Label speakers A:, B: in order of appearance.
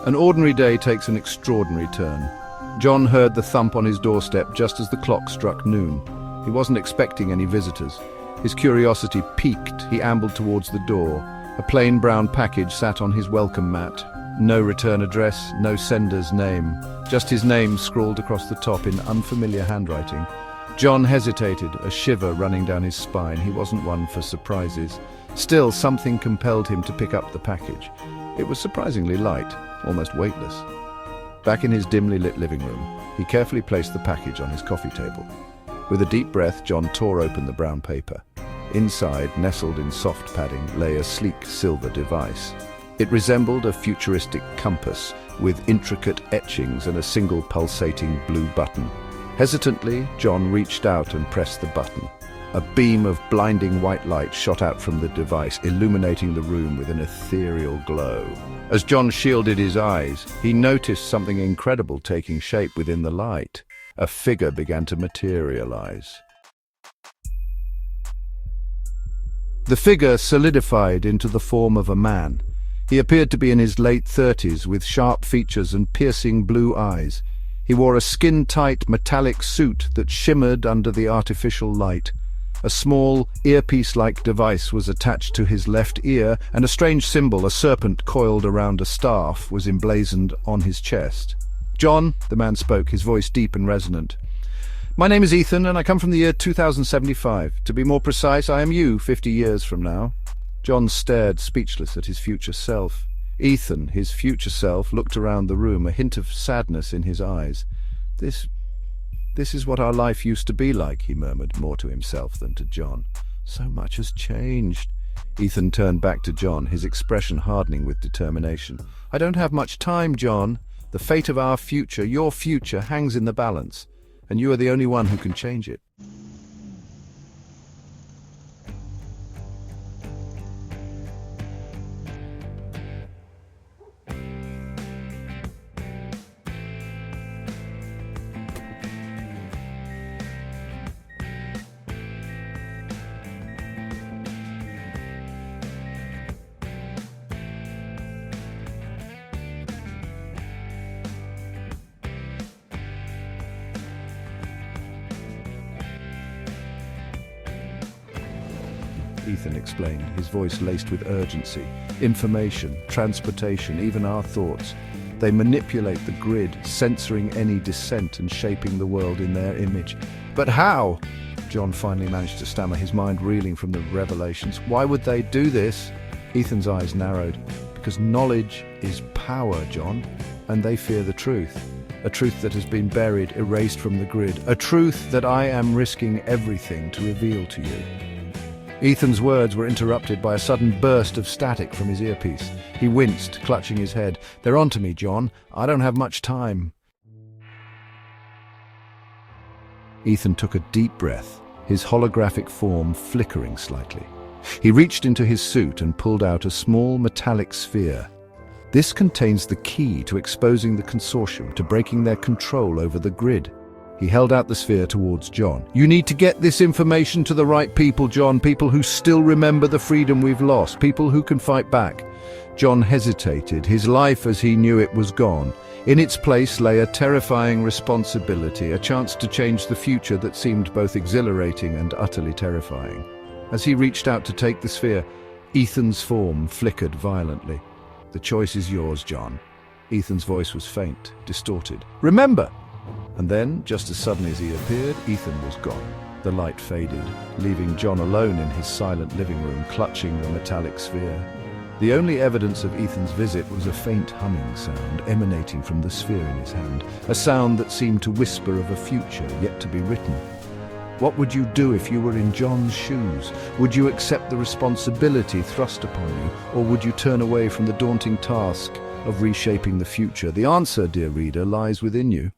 A: An ordinary day takes an extraordinary turn. John heard the thump on his doorstep just as the clock struck noon. He wasn't expecting any visitors. His curiosity piqued, he ambled towards the door. A plain brown package sat on his welcome mat. No return address, no sender's name. Just his name scrawled across the top in unfamiliar handwriting. John hesitated, a shiver running down his spine. He wasn't one for surprises. Still, something compelled him to pick up the package. It was surprisingly light, almost weightless. Back in his dimly lit living room, he carefully placed the package on his coffee table. With a deep breath, John tore open the brown paper. Inside, nestled in soft padding, lay a sleek silver device. It resembled a futuristic compass with intricate etchings and a single pulsating blue button. Hesitantly, John reached out and pressed the button. A beam of blinding white light shot out from the device, illuminating the room with an ethereal glow. As John shielded his eyes, he noticed something incredible taking shape within the light. A figure began to materialize. The figure solidified into the form of a man. He appeared to be in his late 30s, with sharp features and piercing blue eyes. He wore a skin-tight metallic suit that shimmered under the artificial light. A small, earpiece-like device was attached to his left ear, and a strange symbol, a serpent coiled around a staff, was emblazoned on his chest. "John," the man spoke, his voice deep and resonant. "My name is Ethan, and I come from the year 2075. To be more precise, I am you 50 years from now." John stared speechless at his future self. Ethan, his future self, looked around the room, a hint of sadness in his eyes. This is what our life used to be like," he murmured, more to himself than to John. "So much has changed." Ethan turned back to John, his expression hardening with determination. "I don't have much time, John. The fate of our future, your future, hangs in the balance, and you are the only one who can change it." Ethan explained, his voice laced with urgency. "Information, transportation, even our thoughts. They manipulate the grid, censoring any dissent and shaping the world in their image." "But how?" John finally managed to stammer, his mind reeling from the revelations. "Why would they do this?" Ethan's eyes narrowed. "Because knowledge is power, John, and they fear the truth. A truth that has been buried, erased from the grid. A truth that I am risking everything to reveal to you." Ethan's words were interrupted by a sudden burst of static from his earpiece. He winced, clutching his head. "They're onto me, John. I don't have much time." Ethan took a deep breath, his holographic form flickering slightly. He reached into his suit and pulled out a small metallic sphere. "This contains the key to exposing the consortium, to breaking their control over the grid." He held out the sphere towards John. "You need to get this information to the right people, John, people who still remember the freedom we've lost, people who can fight back." John hesitated, his life as he knew it was gone. In its place lay a terrifying responsibility, a chance to change the future that seemed both exhilarating and utterly terrifying. As he reached out to take the sphere, Ethan's form flickered violently. "The choice is yours, John." Ethan's voice was faint, distorted. "Remember!" And then, just as suddenly as he appeared, Ethan was gone. The light faded, leaving John alone in his silent living room, clutching the metallic sphere. The only evidence of Ethan's visit was a faint humming sound emanating from the sphere in his hand, a sound that seemed to whisper of a future yet to be written. What would you do if you were in John's shoes? Would you accept the responsibility thrust upon you, or would you turn away from the daunting task of reshaping the future? The answer, dear reader, lies within you.